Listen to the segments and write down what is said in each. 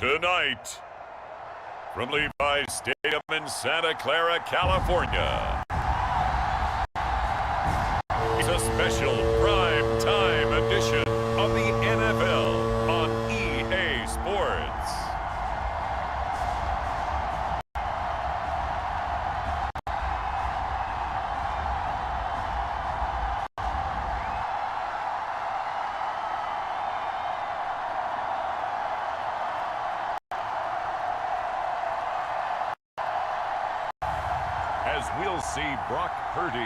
Tonight, from Levi's Stadium in Santa Clara, California, it's a special prime time edition of the NFL on EA Sports. As we'll see Brock Purdy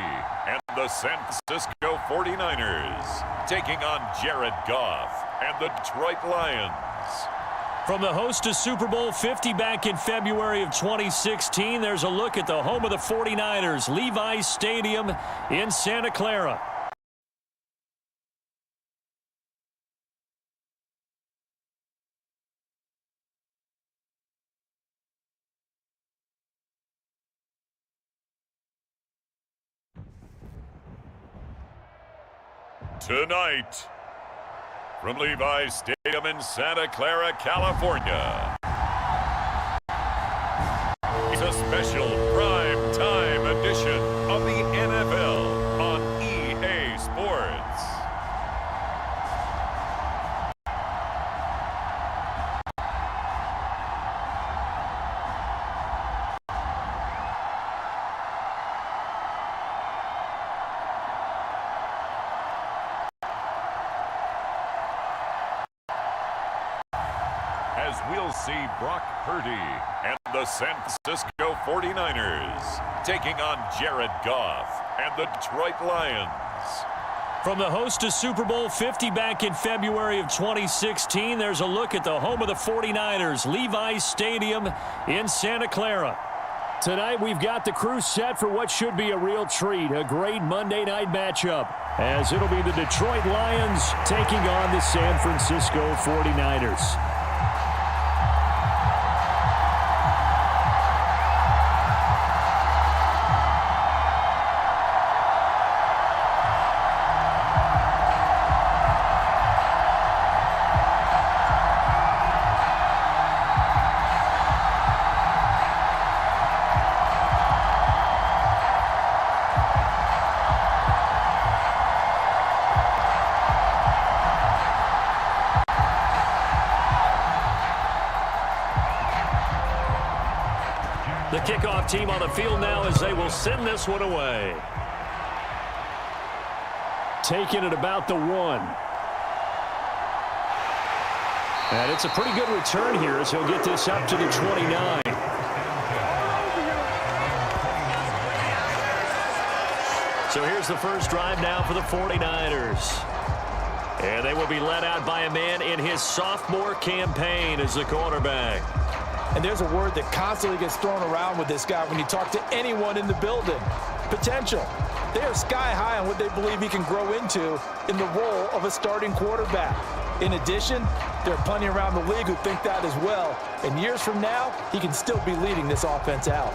and the San Francisco 49ers taking on Jared Goff and the Detroit Lions. From the host to Super Bowl 50 back in February of 2016, there's a look at the home of the 49ers, Levi's Stadium in Santa Clara. Tonight, from Levi's Stadium in Santa Clara, California, it's a special prime time edition of the NFL on EA Sports. As we'll see Brock Purdy and the San Francisco 49ers taking on Jared Goff and the Detroit Lions. From the host to Super Bowl 50 back in February of 2016, there's a look at the home of the 49ers, Levi's Stadium in Santa Clara. Tonight we've got the crew set for what should be a real treat, a great Monday night matchup, as it'll be the Detroit Lions taking on the San Francisco 49ers. The kickoff team on the field now as they will send this one away. Taking it about the 1. And it's a pretty good return here as he'll get this up to the 29. So here's the first drive now for the 49ers. And they will be led out by a man in his sophomore campaign as the quarterback. And there's a word that constantly gets thrown around with this guy when you talk to anyone in the building. Potential. They are sky high on what they believe he can grow into in the role of a starting quarterback. In addition, there are plenty around the league who think that as well. And years from now, he can still be leading this offense out.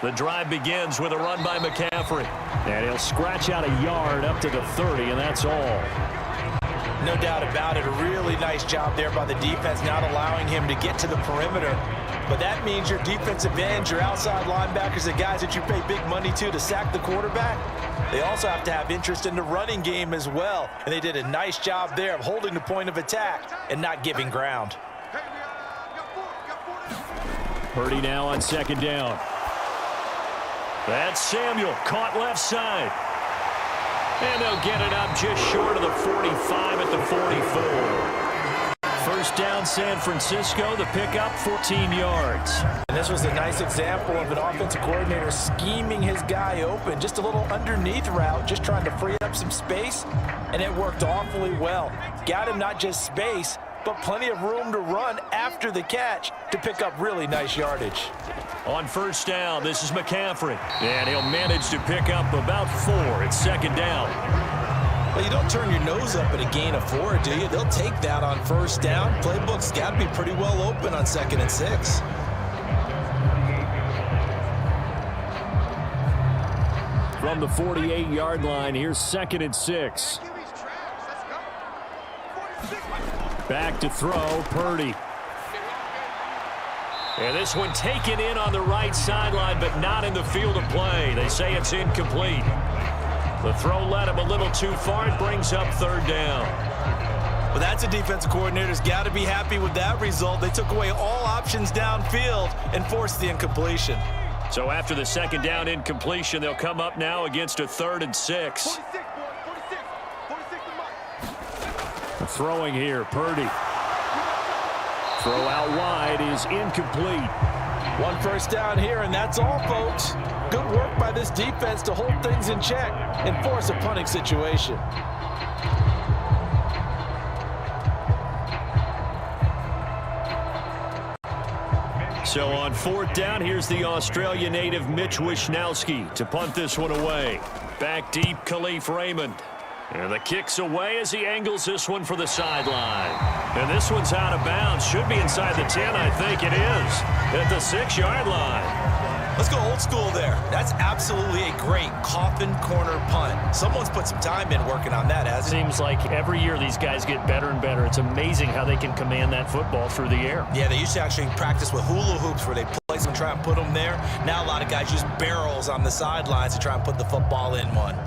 The drive begins with a run by McCaffrey. And he'll scratch out a yard up to the 30, and that's all. No doubt about it. A really nice job there by the defense, not allowing him to get to the perimeter. But that means your defensive ends, your outside linebackers, the guys that you pay big money to sack the quarterback, they also have to have interest in the running game as well. And they did a nice job there of holding the point of attack and not giving ground. Purdy now on second down. That's Samuel, caught left side. And they'll get it up just short of the 45 at the 44. First down, San Francisco. The pickup, 14 yards. And this was a nice example of an offensive coordinator scheming his guy open. Just a little underneath route, just trying to free up some space. And it worked awfully well. Got him not just space, but plenty of room to run after the catch to pick up really nice yardage. On first down, this is McCaffrey. And he'll manage to pick up about 4 at second down. Well, you don't turn your nose up at a gain of 4, do you? They'll take that on first down. Playbook's got to be pretty well open on 2nd and 6. From the 48-yard line, here's 2nd and 6. Back to throw, Purdy. And this one taken in on the right sideline, but not in the field of play. They say it's incomplete. The throw led him a little too far. It brings up 3rd down. Well, that's a defensive coordinator's got to be happy with that result. They took away all options downfield and forced the incompletion. So after the 2nd down incompletion, they'll come up now against a 3rd and 6. Throwing here, Purdy. Throw out wide is incomplete. 1 first down here, and that's all, folks. Good work by this defense to hold things in check and force a punting situation. So on 4th down, here's the Australia native Mitch Wishnowsky to punt this one away. Back deep, Khalif Raymond. And the kick's away as he angles this one for the sideline. And this one's out of bounds. Should be inside the 10, I think it is. At the 6-yard line. Let's go old school there. That's absolutely a great coffin corner punt. Someone's put some time in working on that, hasn't it? Seems like every year these guys get better and better. It's amazing how they can command that football through the air. Yeah, they used to actually practice with hula hoops where they place and try and put them there. Now a lot of guys use barrels on the sidelines to try and put the football in one.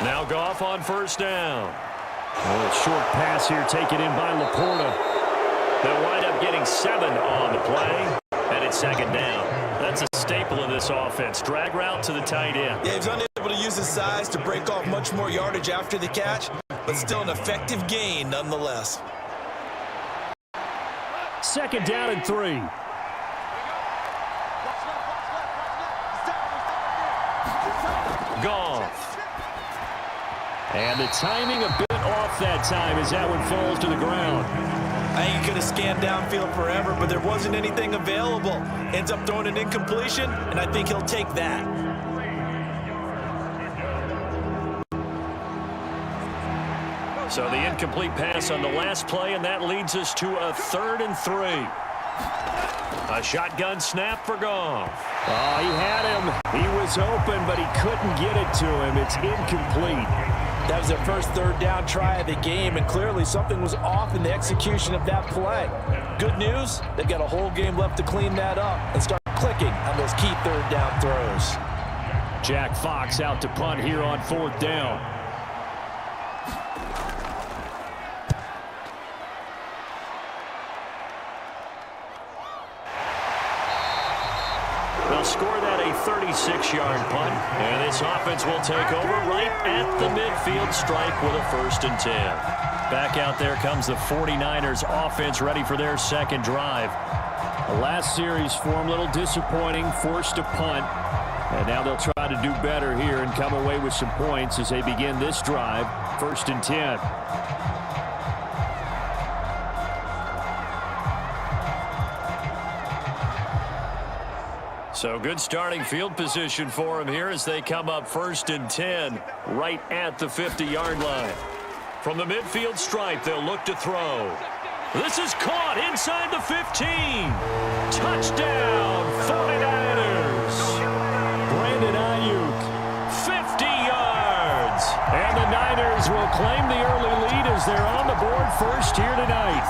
Now Goff on 1st down. A short pass here taken in by Laporta. They'll wind up getting 7 on the play, and it's 2nd down. That's a staple of this offense. Drag route to the tight end. Yeah, he's unable to use his size to break off much more yardage after the catch, but still an effective gain nonetheless. 2nd down and 3. Goff. And the timing a bit off that time as that one falls to the ground. I think he could have scanned downfield forever, but there wasn't anything available. Ends up throwing an incompletion, and I think he'll take that. So the incomplete pass on the last play, and that leads us to a 3rd and 3. A shotgun snap for Goff. Oh, he had him. He was open, but he couldn't get it to him. It's incomplete. That was their first 3rd down try of the game, and clearly something was off in the execution of that play. Good news, they've got a whole game left to clean that up and start clicking on those key 3rd down throws. Jack Fox out to punt here on 4th down. They'll score that a 36-yard punt, and this offense will take over right at the midfield stripe with a 1st and 10. Back out there comes the 49ers offense ready for their 2nd drive. The last series for them, a little disappointing, forced to punt. And now they'll try to do better here and come away with some points as they begin this drive, 1st and 10. So good starting field position for them here as they come up 1st and 10 right at the 50-yard line. From the midfield stripe, they'll look to throw. This is caught inside the 15. Touchdown, 49ers. Brandon Ayuk, 50 yards. And the Niners will claim the early lead as they're on the board first here tonight.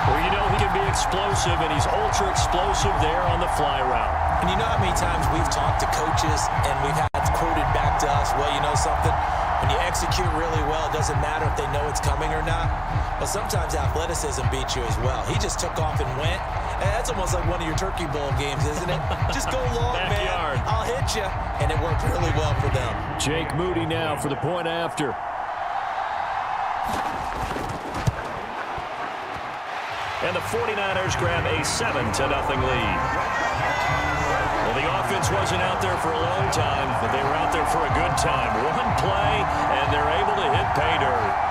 Well, you know he can be explosive, and he's ultra-explosive there on the fly route. And you know how many times we've talked to coaches and we've had quoted back to us, well, you know something? When you execute really well, it doesn't matter if they know it's coming or not. But sometimes athleticism beats you as well. He just took off and went. And that's almost like one of your Turkey Bowl games, isn't it? Just go long, man. I'll hit you. And it worked really well for them. Jake Moody now for the point after. and the 49ers grab a 7-0 lead. Well, the offense wasn't out there for a long time, but they were out there for a good time. One play, and they're able to hit pay dirt.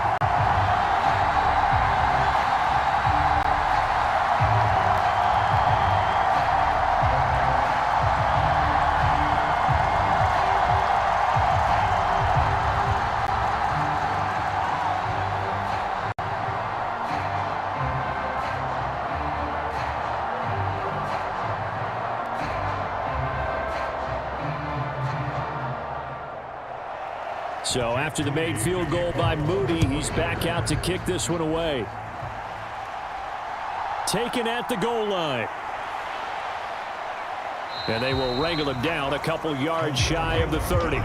So after the made field goal by Moody, he's back out to kick this one away. Taken at the goal line. And they will wrangle him down a couple yards shy of the 30.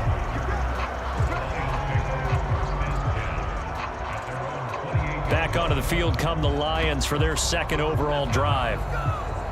Back onto the field come the Lions for their second overall drive.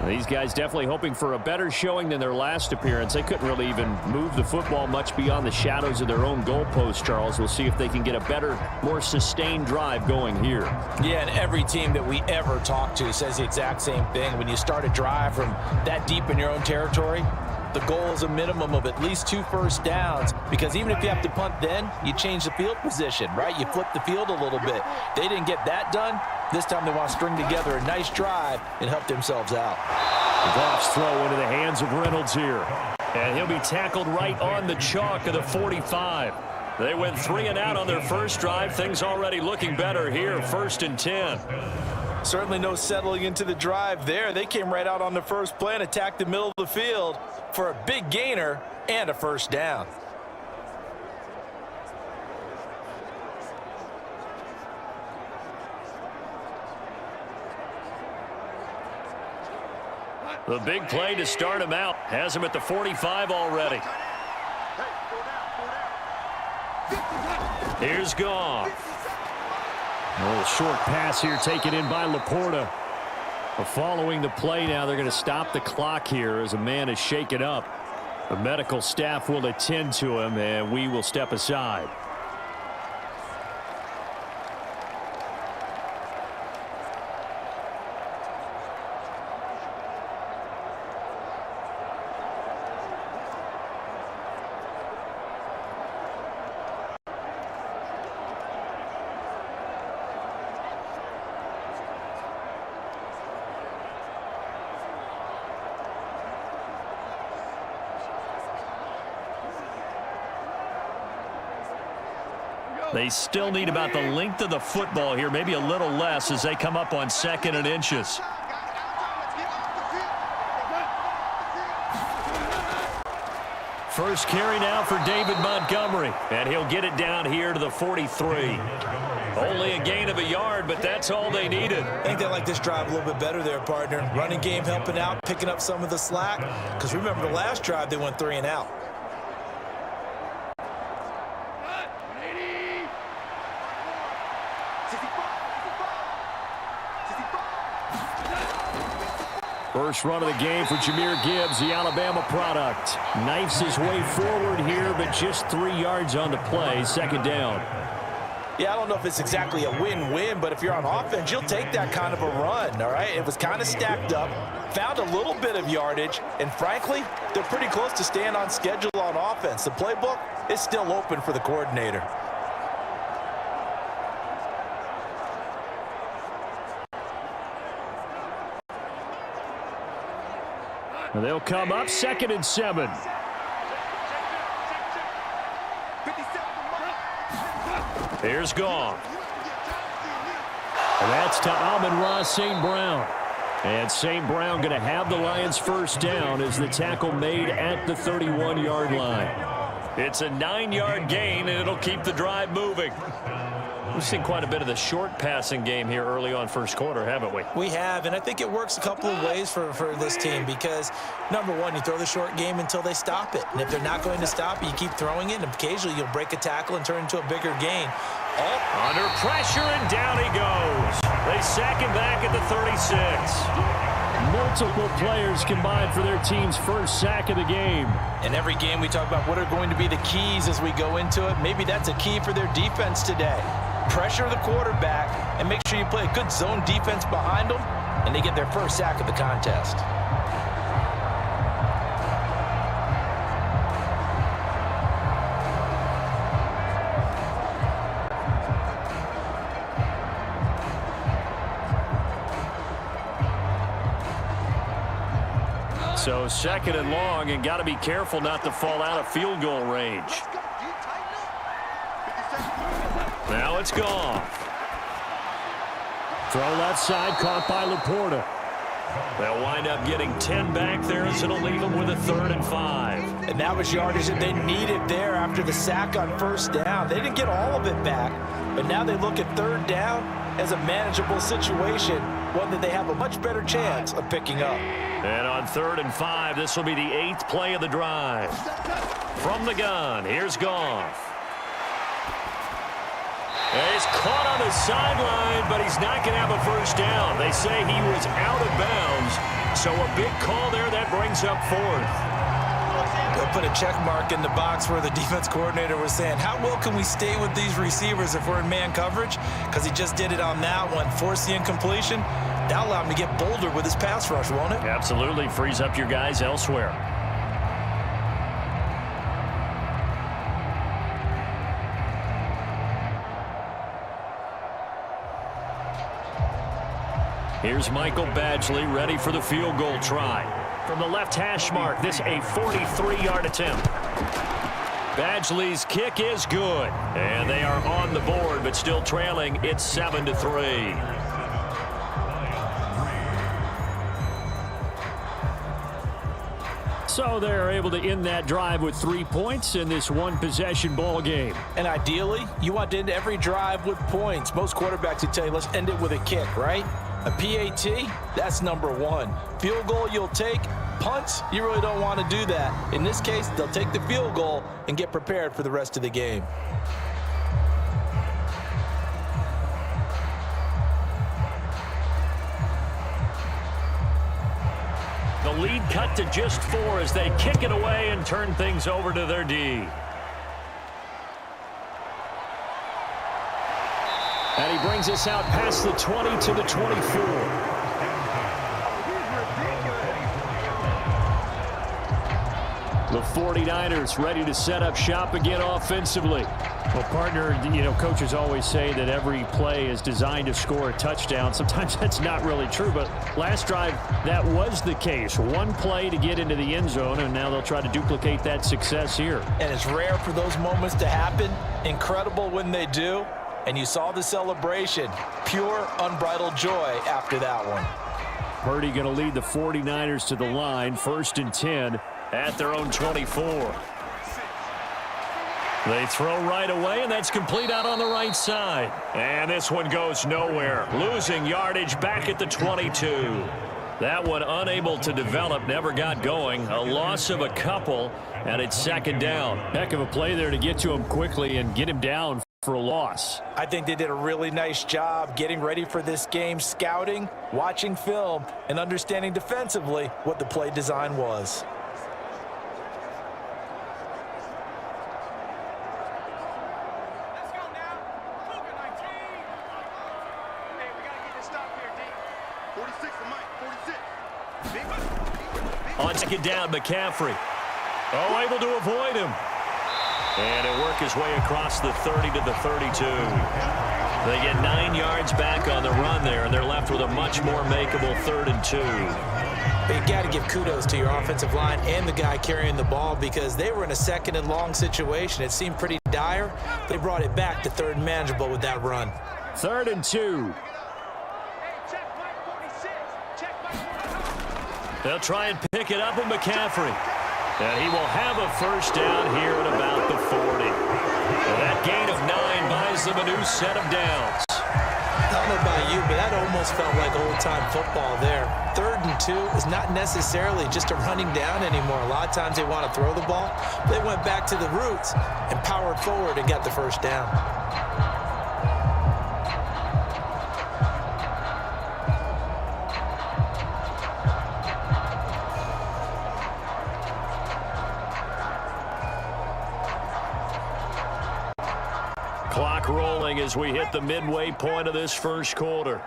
These guys definitely hoping for a better showing than their last appearance. They couldn't really even move the football much beyond the shadows of their own goalpost, Charles. We'll see if they can get a better, more sustained drive going here. Yeah, and every team that we ever talk to says the exact same thing. When you start a drive from that deep in your own territory, the goal is a minimum of at least 2 first downs, because even if you have to punt then, you change the field position, right? You flip the field a little bit. They didn't get that done. This time they want to string together a nice drive and help themselves out. The Goff's throw into the hands of Reynolds here. And he'll be tackled right on the chalk of the 45. They went 3 and out on their first drive. Things already looking better here, 1st and 10. Certainly no settling into the drive there. They came right out on the first play and attacked the middle of the field for a big gainer and a first down. The big play to start him out. Has him at the 45 already. Here's Goff. A little short pass here taken in by Laporta. Following the play now, they're going to stop the clock here as a man is shaken up. The medical staff will attend to him, and we will step aside. They still need about the length of the football here, maybe a little less as they come up on 2nd and inches. First carry now for David Montgomery, and he'll get it down here to the 43. Only a gain of a yard, but that's all they needed. I think they like this drive a little bit better there, partner. Running game helping out, picking up some of the slack. Because remember the last drive, they went 3 and out. First run of the game for Jahmyr Gibbs, the Alabama product. Knifes his way forward here, but just 3 yards on the play. 2nd down. Yeah, I don't know if it's exactly a win-win, but if you're on offense, you'll take that kind of a run, all right? It was kind of stacked up, found a little bit of yardage, and frankly, they're pretty close to staying on schedule on offense. The playbook is still open for the coordinator. And they'll come up 2nd and 7. Here's Goff. And that's to Amon-Ra St. Brown. And St. Brown going to have the Lions first down as the tackle made at the 31-yard line. It's a 9-yard gain, and it'll keep the drive moving. We've seen quite a bit of the short passing game here early on first quarter, haven't we? We have, and I think it works a couple of ways for this team because, number one, you throw the short game until they stop it. And if they're not going to stop it, you keep throwing it, and occasionally you'll break a tackle and turn it into a bigger gain. Oh, under pressure, and down he goes. They sack him back at the 36. Multiple players combined for their team's first sack of the game. In every game we talk about what are going to be the keys as we go into it. Maybe that's a key for their defense today. Pressure the quarterback and make sure you play a good zone defense behind them. and they get their first sack of the contest. So second and long, and got to be careful not to fall out of field goal range. Now it's gone. Throw left side, caught by Laporta. They'll wind up getting 10 back there, so it'll leave them with a 3rd and 5. And that was yardage that they needed there after the sack on first down. They didn't get all of it back, but now they look at 3rd down as a manageable situation, one that they have a much better chance of picking up. And on 3rd and 5, this will be the 8th play of the drive. From the gun, here's Goff. He's caught on the sideline, but he's not going to have a first down. They say he was out of bounds, so a big call there that brings up 4th. They'll put a check mark in the box where the defense coordinator was saying, how well can we stay with these receivers if we're in man coverage? Because he just did it on that one, forced the incompletion. That'll allow him to get bolder with his pass rush, won't it? Absolutely. Frees up your guys elsewhere. Here's Michael Badgley ready for the field goal try. From the left hash mark, this a 43-yard attempt. Badgley's kick is good. And they are on the board, but still trailing. It's 7-3. So they're able to end that drive with 3 points in this one-possession ball game. And ideally, you want to end every drive with points. Most quarterbacks would tell you, let's end it with a kick, right? A PAT, that's number 1. Field goal you'll take. Punts, you really don't want to do that. In this case, they'll take the field goal and get prepared for the rest of the game. The lead cut to just 4 as they kick it away and turn things over to their D. And he brings us out past the 20 to the 24. The 49ers ready to set up shop again offensively. Well, partner, coaches always say that every play is designed to score a touchdown. Sometimes that's not really true, but last drive, that was the case. One play to get into the end zone, and now they'll try to duplicate that success here. And it's rare for those moments to happen. Incredible when they do. And you saw the celebration. Pure, unbridled joy after that one. Purdy going to lead the 49ers to the line, 1st and 10 at their own 24. They throw right away, and that's complete out on the right side. And this one goes nowhere. Losing yardage back at the 22. That one unable to develop, never got going. A loss of a couple, and it's 2nd down. Heck of a play there to get to him quickly and get him down for a loss. I think they did a really nice job getting ready for this game, scouting, watching film, and understanding defensively what the play design was. On 2nd down, McCaffrey. Oh, able to avoid him. And he'll work his way across the 30 to the 32. They get 9 yards back on the run there, and they're left with a much more makeable 3rd and 2. You got to give kudos to your offensive line and the guy carrying the ball because they were in a 2nd and long situation. It seemed pretty dire. They brought it back to 3rd and manageable with that run. 3rd and 2. They'll try and pick it up with McCaffrey. And he will have a first down here at about the 40. And that gain of 9 buys them a new set of downs. I don't know about you, but that almost felt like old-time football there. 3rd and 2 is not necessarily just a running down anymore. A lot of times they want to throw the ball. They went back to the roots and powered forward and got the first down. Clock rolling as we hit the midway point of this first quarter.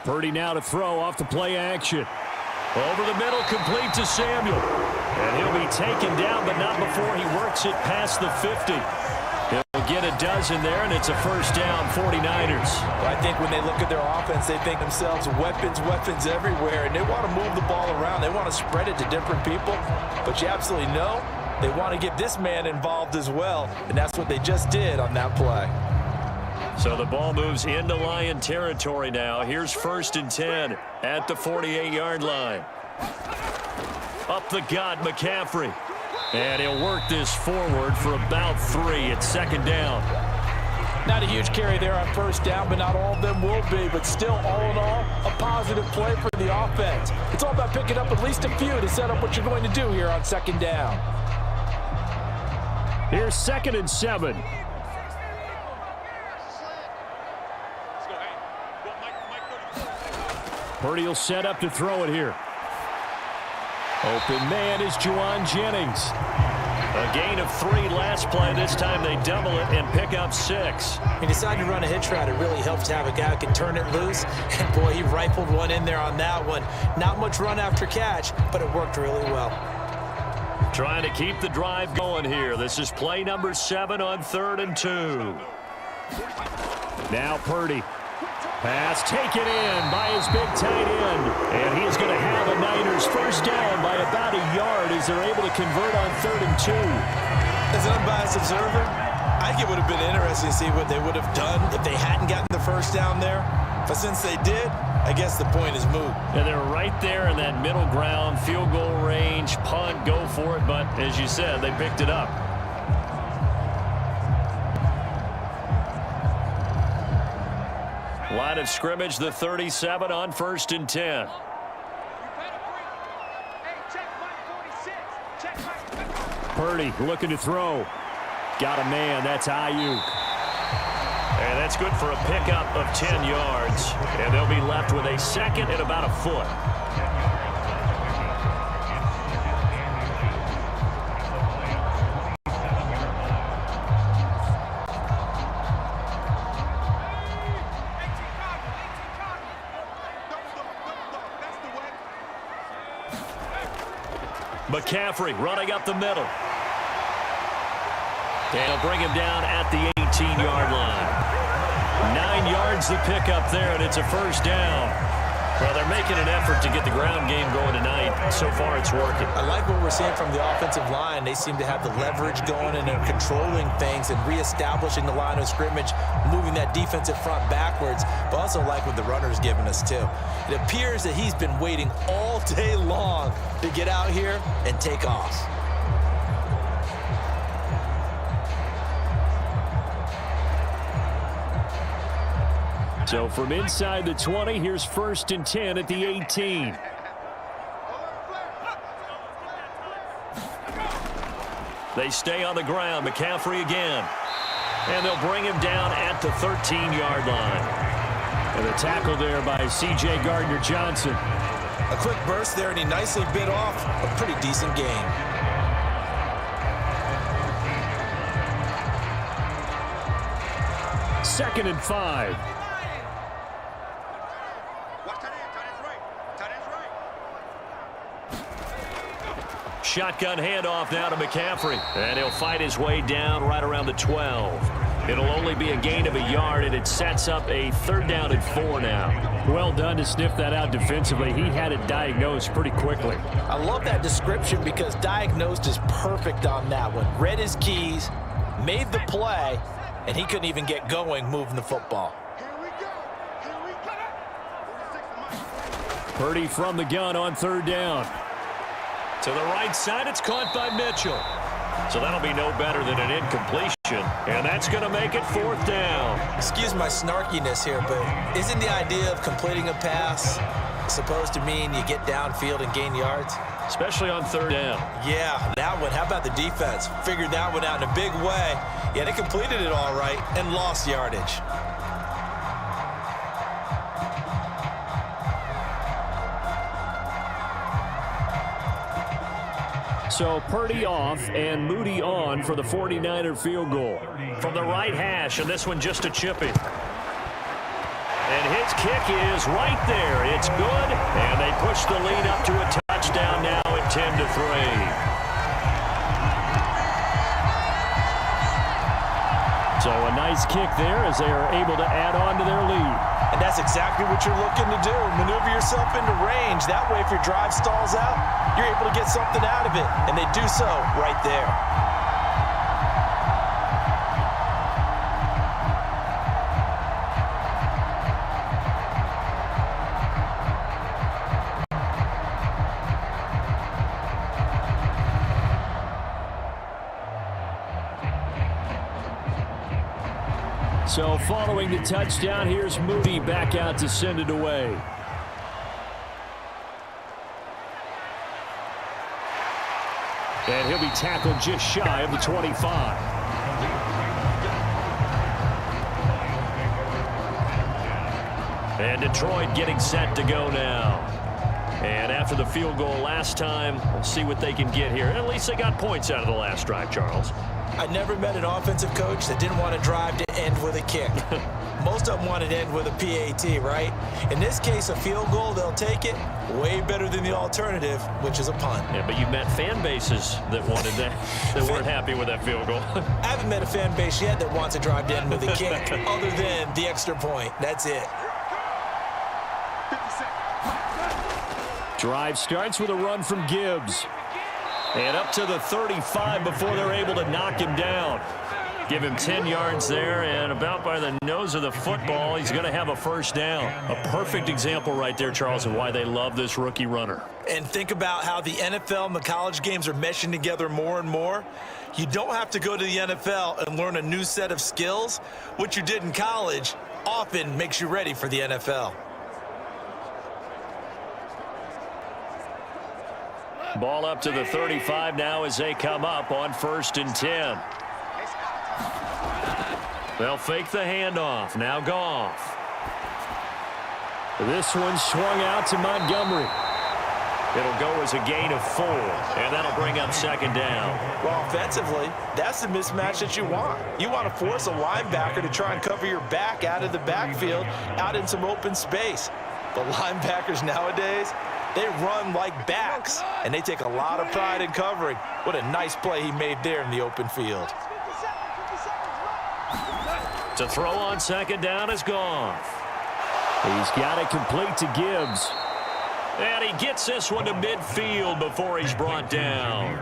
Purdy now to throw off the play action. Over the middle, complete to Samuel. And he'll be taken down, but not before he works it past the 50. He'll get a dozen there, and it's a first down, 49ers. Well, I think when they look at their offense, they think themselves weapons everywhere, and they want to move the ball around. They want to spread it to different people, but you absolutely know they want to get this man involved as well, and that's what they just did on that play. So the ball moves into Lion territory now. Here's 1st and 10 at the 48-yard line. Up the gut, McCaffrey. And he'll work this forward for about 3. It's 2nd down. Not a huge carry there on 1st down, but not all of them will be. But still, all in all, a positive play for the offense. It's all about picking up at least a few to set up what you're going to do here on 2nd down. Here's 2nd and 7. Purdy will set up to throw it here. Open man is Juwan Jennings. A gain of 3 last play. This time they double it and pick up 6. He decided to run a hitch route. It really helps to have a guy who can turn it loose. And, boy, he rifled one in there on that one. Not much run after catch, but it worked really well. Trying to keep the drive going here. This is play number 7 on 3rd and 2. Now Purdy. Pass taken in by his big tight end. And he is going to have a Niners first down by about a yard as they're able to convert on 3rd and 2. As an unbiased observer, I think it would have been interesting to see what they would have done if they hadn't gotten the first down there. But since they did, I guess the point is moot. And they're right there in that middle ground, field goal range, punt, go for it. But as you said, they picked it up. Line of scrimmage, the 37 on 1st and 10. Purdy looking to throw. Got a man. That's Ayuk. And that's good for a pickup of 10 yards. And they'll be left with a 2nd and about a foot. McCaffrey running up the middle. And he'll bring him down at the 18-yard line. 9 yards to pick up there, and it's a first down. Well, they're making an effort to get the ground game going tonight. So far, it's working. I like what we're seeing from the offensive line. They seem to have the leverage going, and they're controlling things and reestablishing the line of scrimmage, moving that defensive front backwards, but also like what the runner's giving us, too. It appears that he's been waiting all day long to get out here and take off. So from inside the 20, here's 1st and 10 at the 18. They stay on the ground. McCaffrey again. And they'll bring him down at the 13-yard line. And the tackle there by C.J. Gardner-Johnson. A quick burst there, and he nicely bit off a pretty decent gain. Second and 5. Shotgun handoff now to McCaffrey. And he'll fight his way down right around the 12. It'll only be a gain of a yard, and it sets up a 3rd down and 4 now. Well done to sniff that out defensively. He had it diagnosed pretty quickly. I love that description because diagnosed is perfect on that one. Read his keys, made the play, and he couldn't even get going moving the football. Purdy from the gun on 3rd down. To the right side, it's caught by Mitchell. So that'll be no better than an incompletion. And that's going to make it 4th down. Excuse my snarkiness here, but isn't the idea of completing a pass supposed to mean you get downfield and gain yards? Especially on 3rd down. Yeah, that one. How about the defense? Figured that one out in a big way. Yeah, they completed it all right and lost yardage. So Purdy off and Moody on for the 49er field goal. From the right hash, and this one just a chipping. And His kick is right there. It's good, and they push the lead up to a touchdown now at 10-3. So a nice kick there as they are able to add on to their lead. And that's exactly what you're looking to do. Maneuver yourself into range. That way, if your drive stalls out, you're able to get something out of it. And they do so right there. So following the touchdown, here's Moody back out to send it away. And he'll be tackled just shy of the 25. And Detroit getting set to go now. And after the field goal last time, we'll see what they can get here. At least they got points out of the last drive, Charles. I never met an offensive coach that didn't want to drive to end with a kick. Most of them wanted to end with a PAT, right? In this case, a field goal, they'll take it. Way better than the alternative, which is a punt. Yeah, but you've met fan bases that wanted that, that weren't happy with that field goal. I haven't met a fan base yet that wants to drive to end with a kick other than the extra point. That's it. Drive starts with a run from Gibbs. And up to the 35 before they're able to knock him down. Give him 10 yards there, and about by the nose of the football, he's going to have a first down. A perfect example right there, Charles, of why they love this rookie runner. And think about how the NFL and the college games are meshing together more and more. You don't have to go to the NFL and learn a new set of skills. What you did in college often makes you ready for the NFL. Ball up to the 35 now as they come up on 1st and 10. They'll fake the handoff. Now Goff. This one swung out to Montgomery. It'll go as a gain of 4, and that'll bring up 2nd down. Well, offensively, that's the mismatch that you want. You want to force a linebacker to try and cover your back out of the backfield, out in some open space. The linebackers nowadays, they run like backs, and they take a lot of pride in covering. What a nice play he made there in the open field. To throw on 2nd down is Goff. He's got it complete to Gibbs. And he gets this one to midfield before he's brought down.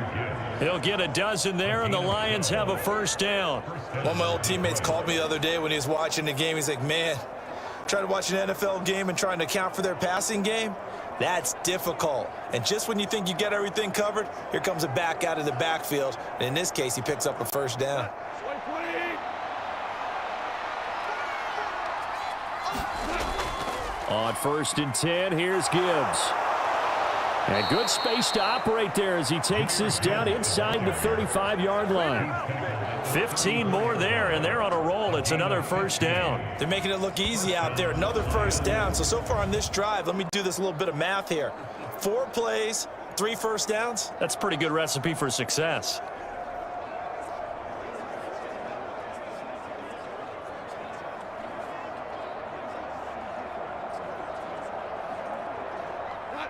He'll get a dozen there, and the Lions have a first down. One of my old teammates called me the other day when he was watching the game. He's like, man, trying to watch an NFL game and trying to account for their passing game? That's difficult. And just when you think you get everything covered, here comes a back out of the backfield. And in this case, he picks up a first down. On 1st and 10, here's Gibbs. And good space to operate there as he takes this down inside the 35-yard line. 15 more there, and they're on a roll. It's another first down. They're making it look easy out there. Another first down. So far on this drive, let me do this little bit of math here. 4 plays, 3 first downs. That's a pretty good recipe for success.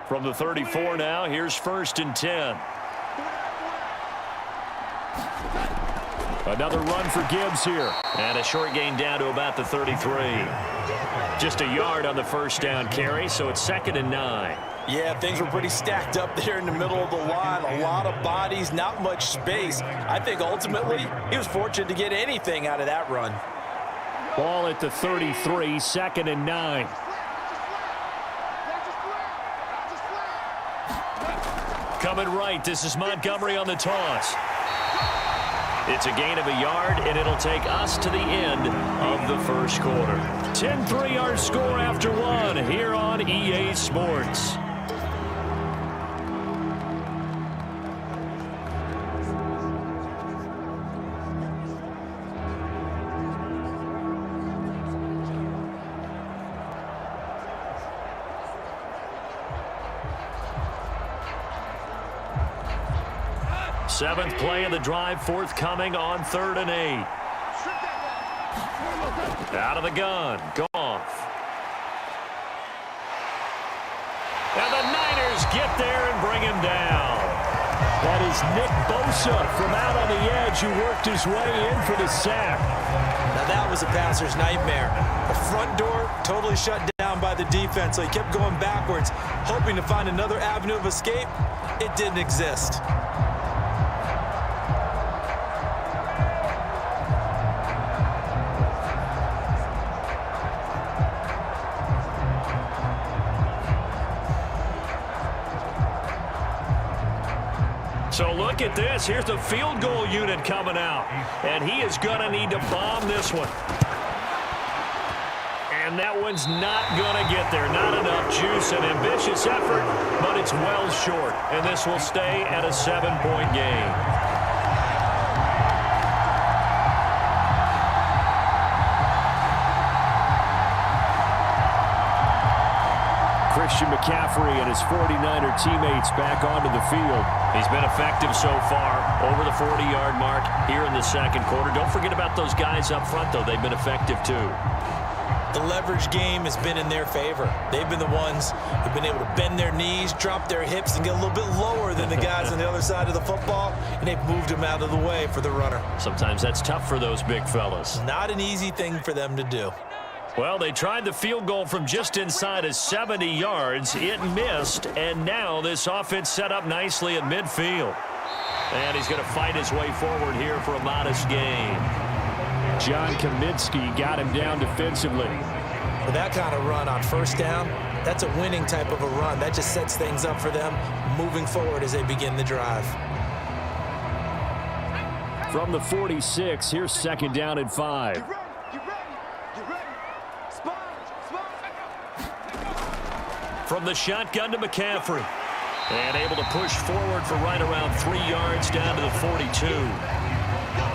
From the 34 now, here's 1st and 10. Another run for Gibbs here. And a short gain down to about the 33. Just a yard on the first down carry, so it's 2nd and 9. Yeah, things were pretty stacked up there in the middle of the line. A lot of bodies, not much space. I think ultimately he was fortunate to get anything out of that run. Ball at the 33, 2nd and 9. Coming right, this is Montgomery on the toss. It's a gain of a yard, and it'll take us to the end of the first quarter. 10-3 our score after 1 here on EA Sports. Seventh play of the drive forthcoming on 3rd and 8. Out of the gun, Goff. get there and bring him down. That is Nick Bosa from out on the edge who worked his way in for the sack. Now that was a passer's nightmare. The front door totally shut down by the defense, so he kept going backwards, hoping to find another avenue of escape. It didn't exist. So look at this. Here's the field goal unit coming out. And he is going to need to bomb this one. And that one's not going to get there. Not enough juice. An ambitious effort, but it's well short. And this will stay at a 7-point game. Christian McCaffrey and his 49er teammates back onto the field. He's been effective so far, over the 40-yard mark here in the second quarter. Don't forget about those guys up front, though. They've been effective, too. The leverage game has been in their favor. They've been the ones who've been able to bend their knees, drop their hips, and get a little bit lower than the guys on the other side of the football, and they've moved them out of the way for the runner. Sometimes that's tough for those big fellas. Not an easy thing for them to do. Well, they tried the field goal from just inside of 70 yards. It missed, and now this offense set up nicely at midfield. And he's going to fight his way forward here for a modest gain. John Kaminsky got him down defensively. For that kind of run on first down, that's a winning type of a run. That just sets things up for them moving forward as they begin the drive. From the 46, here's second down and 5. From the shotgun to McCaffrey. And able to push forward for right around 3 yards down to the 42.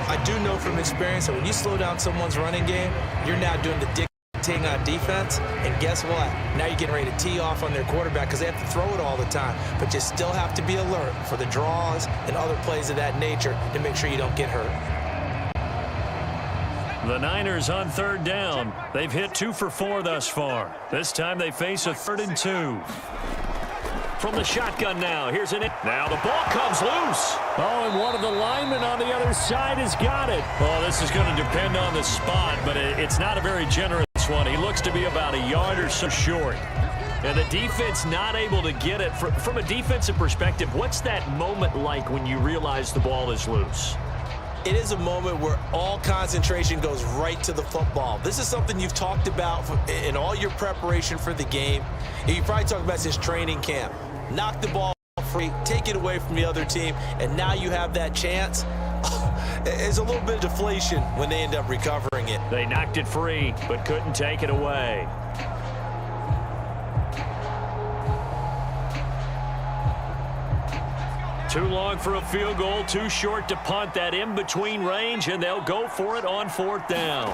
I do know from experience that when you slow down someone's running game, you're now doing the dictating on defense. And guess what? Now you're getting ready to tee off on their quarterback because they have to throw it all the time. But you still have to be alert for the draws and other plays of that nature to make sure you don't get hurt. The Niners on third down. They've hit 2 for 4 thus far. This time they face a 3rd and 2. From the shotgun now. Here's an. Now the ball comes loose. Oh, and one of the linemen on the other side has got it. Well, this is going to depend on the spot, but it's not a very generous one. He looks to be about a yard or so short. And the defense not able to get it. From a defensive perspective, what's that moment like when you realize the ball is loose? It is a moment where all concentration goes right to the football. This is something you've talked about in all your preparation for the game. You probably talked about since training camp. Knock the ball free, take it away from the other team, and now you have that chance. It's a little bit of deflation when they end up recovering it. They knocked it free, but couldn't take it away. Too long for a field goal, too short to punt. That in-between range, and they'll go for it on 4th down.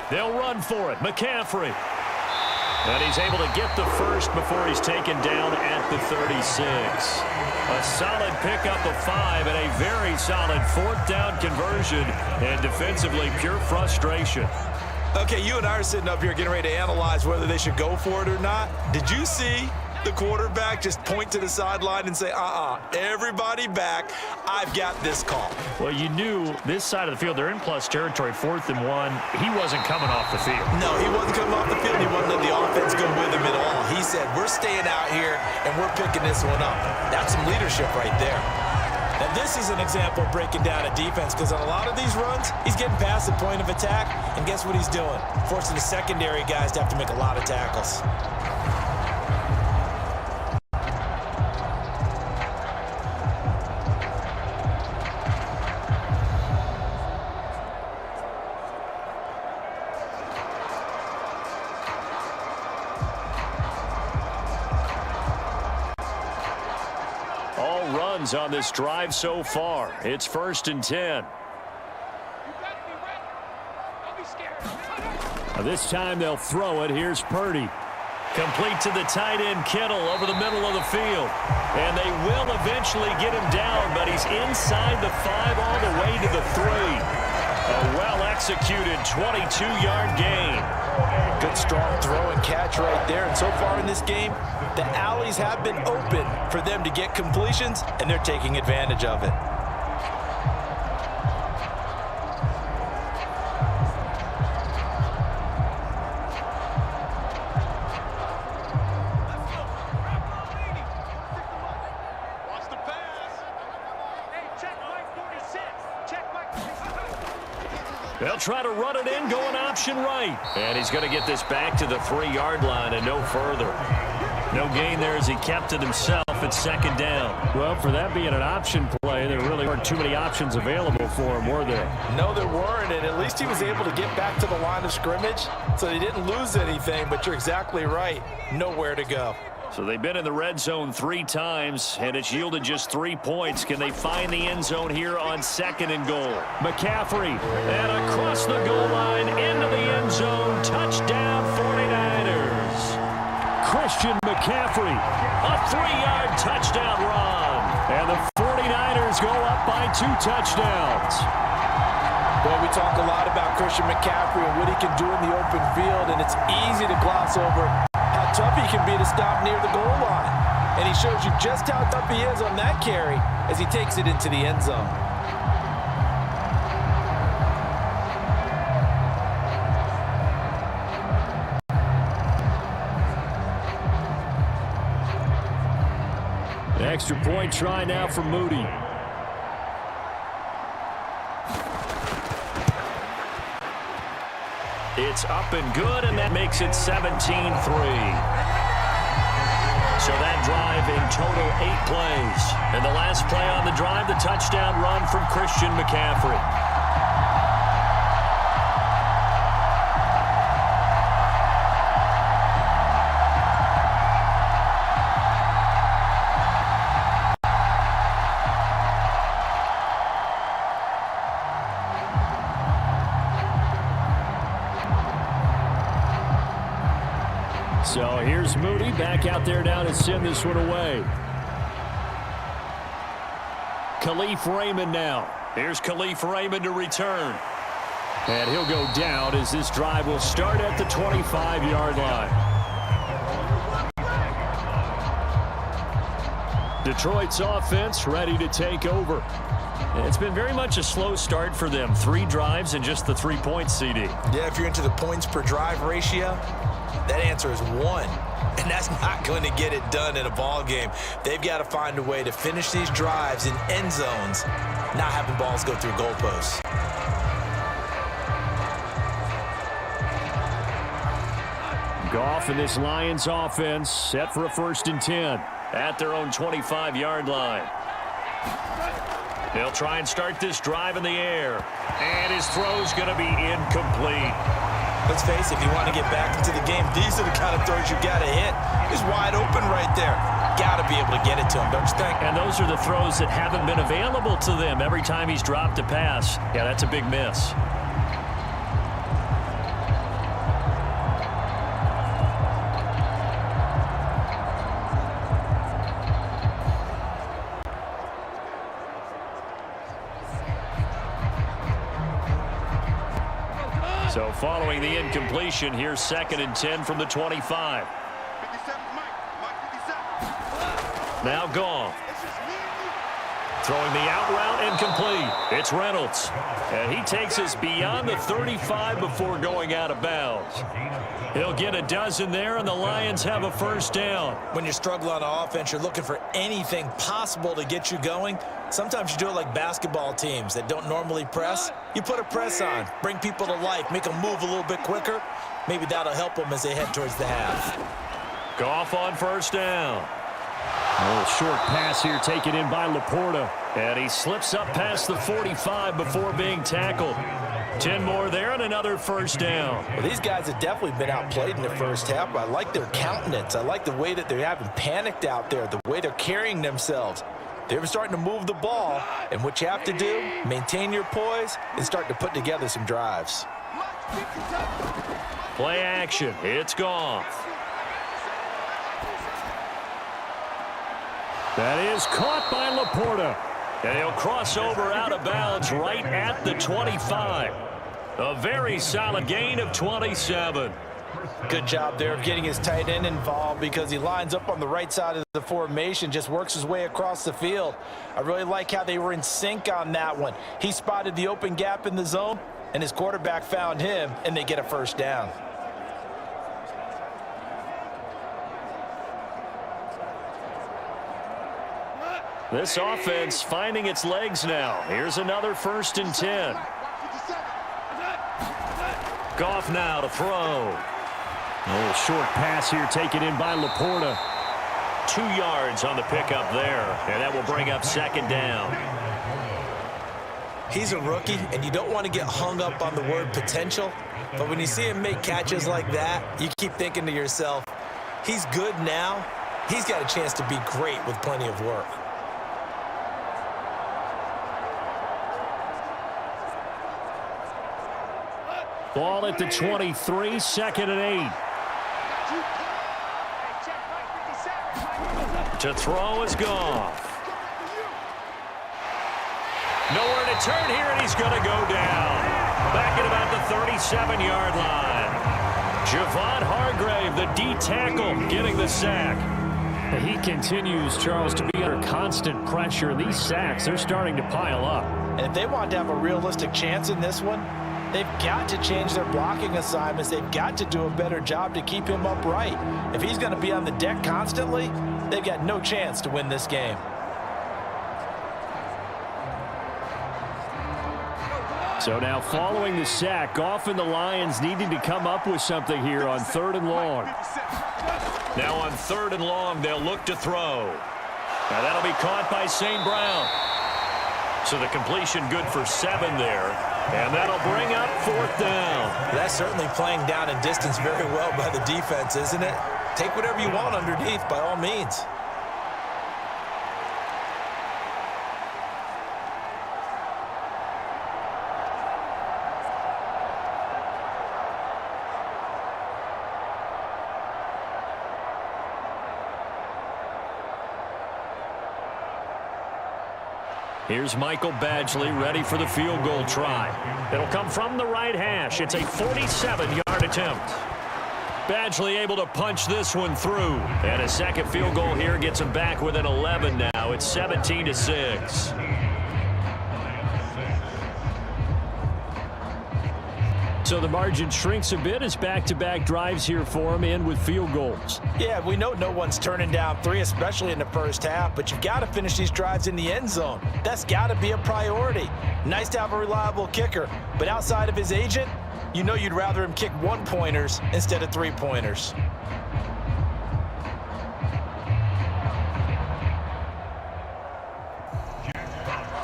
They'll run for it. McCaffrey. And he's able to get the first before he's taken down at the 36. A solid pickup of 5 and a very solid 4th down conversion. And defensively, pure frustration. Okay, you and I are sitting up here getting ready to analyze whether they should go for it or not. Did you see the quarterback just point to the sideline and say, everybody back, I've got this call? Well, you knew this side of the field, they're in plus territory, 4th and 1. He wasn't coming off the field. No, he wasn't coming off the field. He wasn't letting the offense go with him at all. He said, we're staying out here, and we're picking this one up. That's some leadership right there. Now, this is an example of breaking down a defense because on a lot of these runs, he's getting past the point of attack, and guess what he's doing? Forcing the secondary guys to have to make a lot of tackles. On this drive so far. It's 1st and 10. This time they'll throw it. Here's Purdy. Complete to the tight end Kittle over the middle of the field. And they will eventually get him down, but he's inside the 5 all the way to the 3. A well-executed 22-yard gain. Good strong throw and catch right there. And so far in this game, the alleys have been open for them to get completions, and they're taking advantage of it. They'll try to run it in, going option right. And he's going to get this back to the 3-yard line and no further. No gain there as he kept it himself at second down. Well, for that being an option play, there really weren't too many options available for him, were there? No, there weren't, and at least he was able to get back to the line of scrimmage, so they didn't lose anything, but you're exactly right. Nowhere to go. So they've been in the red zone 3 times, and it's yielded just 3 points. Can they find the end zone here on 2nd and goal? McCaffrey, and across the goal line, into the end zone. Touchdown, 49ers. Christian McCaffrey, a 3-yard touchdown run. And the 49ers go up by 2 touchdowns. Well, we talk a lot about Christian McCaffrey and what he can do in the open field, and it's easy to gloss over how tough he can be to stop near the goal line. And he shows you just how tough he is on that carry as he takes it into the end zone. The extra point try now for Moody. It's up and good, and that makes it 17-3. So that drive in total 8 plays. And the last play on the drive, the touchdown run from Christian McCaffrey. So here's Moody back out there now to send this one away. Khalif Raymond now. Here's Khalif Raymond to return. And he'll go down as this drive will start at the 25-yard line. Detroit's offense ready to take over. It's been very much a slow start for them. 3 drives and just the 3 points, CD. Yeah, if you're into the points per drive ratio, that answer is 1. And that's not going to get it done in a ball game. They've got to find a way to finish these drives in end zones, not having balls go through goalposts. Goff and this Lions offense set for a 1st and 10 at their own 25-yard line. They'll try and start this drive in the air. And his throw's going to be incomplete. Let's face it, if you want to get back into the game, these are the kind of throws you got to hit. He's wide open right there. Got to be able to get it to him, don't you think? And those are the throws that haven't been available to them every time he's dropped a pass. Yeah, that's a big miss. So following the incompletion, here's 2nd and 10 from the 25. Now Goff. Throwing the out route incomplete. It's Reynolds. And he takes us beyond the 35 before going out of bounds. He'll get a dozen there, and the Lions have a 1st down. When you struggle on offense, you're looking for anything possible to get you going. Sometimes you do it like basketball teams that don't normally press. You put a press on, bring people to life, make them move a little bit quicker. Maybe that'll help them as they head towards the half. Goff on 1st down. A little short pass here taken in by Laporta. And he slips up past the 45 before being tackled. 10 more there and another 1st down. Well, these guys have definitely been outplayed in the first half. I like their countenance. I like the way that they haven't panicked out there, the way they're carrying themselves. They're starting to move the ball, and what you have to do, maintain your poise and start to put together some drives. Play action. It's Goff. That is caught by Laporta. And he'll cross over out of bounds right at the 25. A very solid gain of 27. Good job there of getting his tight end involved because he lines up on the right side of the formation, just works his way across the field. I really like how they were in sync on that one. He spotted the open gap in the zone, and his quarterback found him, and they get a first down. This offense finding its legs now. Here's another 1st and 10. Goff now to throw. A little short pass here taken in by Laporta. 2 yards on the pickup there, and that will bring up 2nd down. He's a rookie, and you don't want to get hung up on the word potential, but when you see him make catches like that, you keep thinking to yourself, he's good now. He's got a chance to be great with plenty of work. Ball at the 23, 2nd and 8. To throw is Goff. Nowhere to turn here, and he's going to go down. Back at about the 37-yard line. Javon Hargrave, the D tackle, getting the sack. He continues, Charles, to be under constant pressure. These sacks, they're starting to pile up. And if they want to have a realistic chance in this one, they've got to change their blocking assignments. They've got to do a better job to keep him upright. If he's going to be on the deck constantly, they've got no chance to win this game. So now following the sack, Goff and the Lions needing to come up with something here on 3rd and long. Now on 3rd and long, they'll look to throw. Now that'll be caught by St. Brown. So the completion good for 7 there. And that'll bring up 4th down. That's certainly playing down and distance very well by the defense, isn't it? Take whatever you want underneath by all means. Here's Michael Badgley ready for the field goal try. It'll come from the right hash. It's a 47-yard attempt. Badgley able to punch this one through. And a second field goal here gets him back within 11 now. It's 17-6. So the margin shrinks a bit as back-to-back drives here for him, and with field goals. Yeah, we know no one's turning down 3, especially in the first half, but you've got to finish these drives in the end zone. That's got to be a priority. Nice to have a reliable kicker, but outside of his agent, you know you'd rather him kick 1-pointers instead of 3-pointers.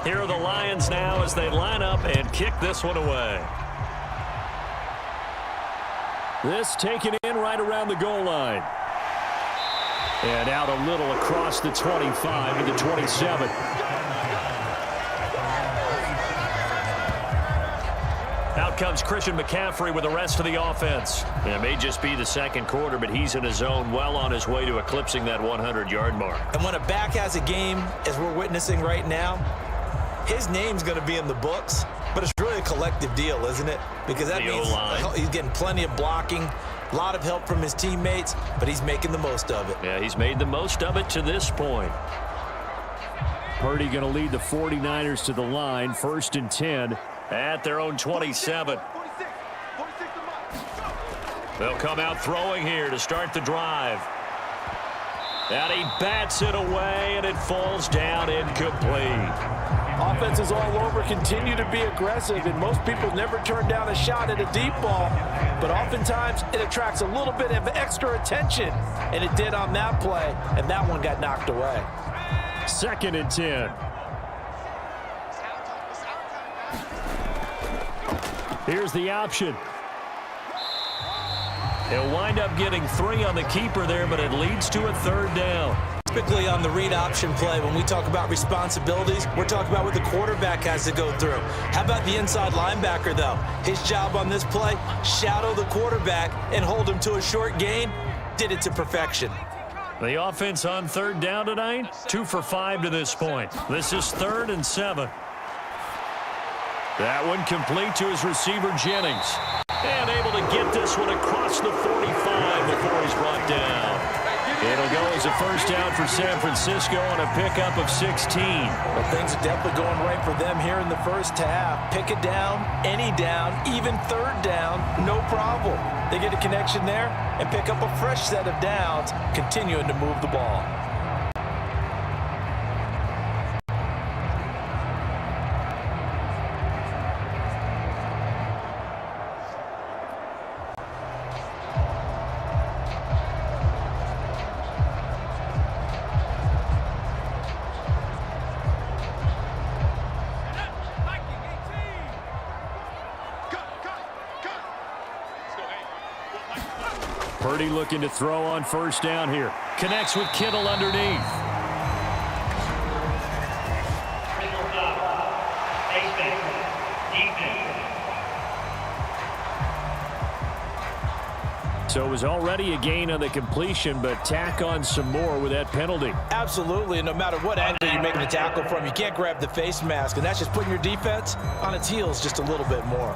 Here are the Lions now as they line up and kick this one away. This taken in right around the goal line. And out a little across the 25 to the 27. Out comes Christian McCaffrey with the rest of the offense. It may just be the second quarter, but he's in his zone, well on his way to eclipsing that 100-yard mark. And when a back has a game, as we're witnessing right now, his name's going to be in the books. But it's really a collective deal, isn't it? Because that means he's getting plenty of blocking, a lot of help from his teammates, but he's making the most of it. Yeah, he's made the most of it to this point. Purdy going to lead the 49ers to the line, 1st and 10 at their own 27. They'll come out throwing here to start the drive. And he bats it away, and it falls down incomplete. Offenses all over continue to be aggressive, and most people never turn down a shot at a deep ball. But oftentimes, it attracts a little bit of extra attention, and it did on that play, and that one got knocked away. 2nd and 10. Here's the option. He'll wind up getting 3 on the keeper there, but it leads to a 3rd down. Typically on the read option play, when we talk about responsibilities, we're talking about what the quarterback has to go through. How about the inside linebacker, though? His job on this play, shadow the quarterback and hold him to a short gain. Did it to perfection. The offense on third down tonight, 2 for 5 to this point. This is 3rd and 7. That one complete to his receiver, Jennings. And able to get this one across the 45 before he's brought down. It'll go as a first down for San Francisco on a pickup of 16. Well, things are definitely going right for them here in the first half. Pick it down, any down, even third down, no problem. They get a connection there and pick up a fresh set of downs, continuing to move the ball. Purdy looking to throw on first down here. Connects with Kittle underneath. So it was already a gain on the completion, but tack on some more with that penalty. Absolutely, and no matter what angle you're making the tackle from, you can't grab the face mask, and that's just putting your defense on its heels just a little bit more.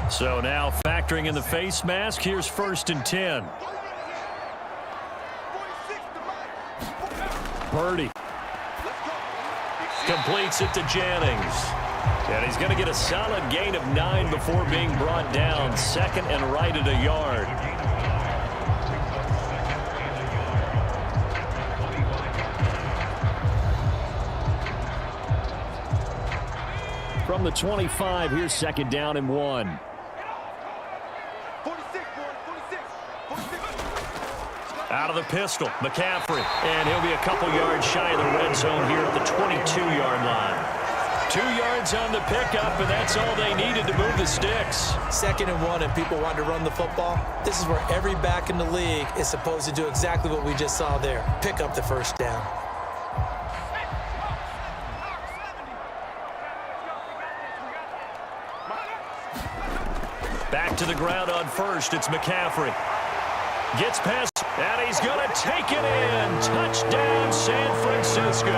So now factoring in the face mask, here's 1st and 10. Purdy completes it to Jennings. And he's going to get a solid gain of 9 before being brought down. 2nd and right at a yard. From the 25, here's 2nd down and 1. Out of the pistol, McCaffrey. And he'll be a couple yards shy of the red zone here at the 22-yard line. 2 yards on the pickup, and that's all they needed to move the sticks. 2nd and 1, and people want to run the football. This is where every back in the league is supposed to do exactly what we just saw there. Pick up the first down. Back to the ground on first. It's McCaffrey. Gets past, and he's going to take it in. Touchdown, San Francisco.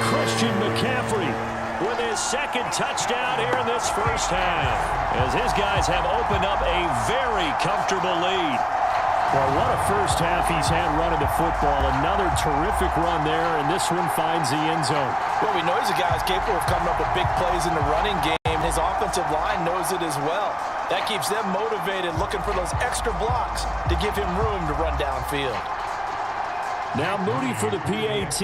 Christian McCaffrey with his 2nd touchdown here in this first half, as his guys have opened up a very comfortable lead. Well, what a first half he's had running the football. Another terrific run there, and this one finds the end zone. Well, we know he's a guy who's capable of coming up with big plays in the running game. His offensive line knows it as well. That keeps them motivated, looking for those extra blocks to give him room to run downfield. Now Moody for the PAT.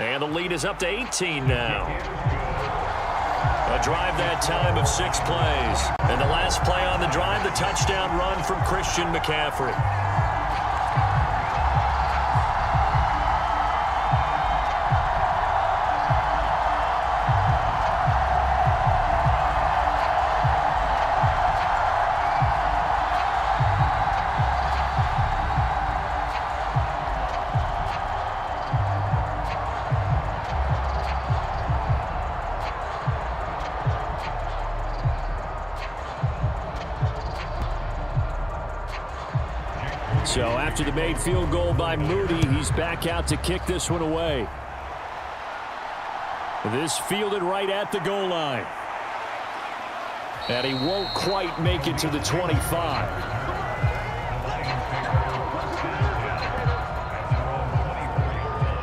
And the lead is up to 18 now. A drive that time of 6 plays. And the last play on the drive, the touchdown run from Christian McCaffrey. So after the made field goal by Moody, he's back out to kick this one away. This fielded right at the goal line. And he won't quite make it to the 25.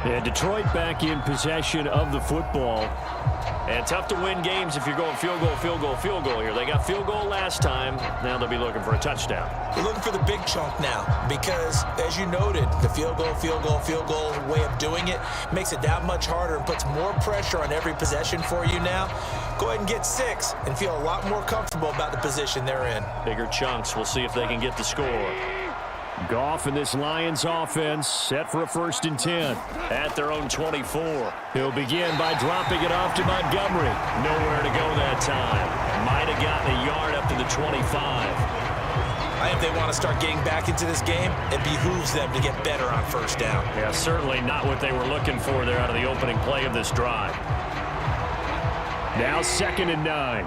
And Detroit back in possession of the football. And tough to win games if you're going field goal, field goal, field goal here. They got field goal last time. Now they'll be looking for a touchdown. They're looking for the big chunk now because, as you noted, the field goal way of doing it makes it that much harder and puts more pressure on every possession for you now. Go ahead and get 6 and feel a lot more comfortable about the position they're in. Bigger chunks. We'll see if they can get the score. Goff and this Lions offense set for a 1st and 10 at their own 24. He'll begin by dropping it off to Montgomery. Nowhere to go that time. Might have gotten a yard up to the 25. I think if they want to start getting back into this game, it behooves them to get better on first down. Yeah, certainly not what they were looking for there out of the opening play of this drive. Now 2nd and 9.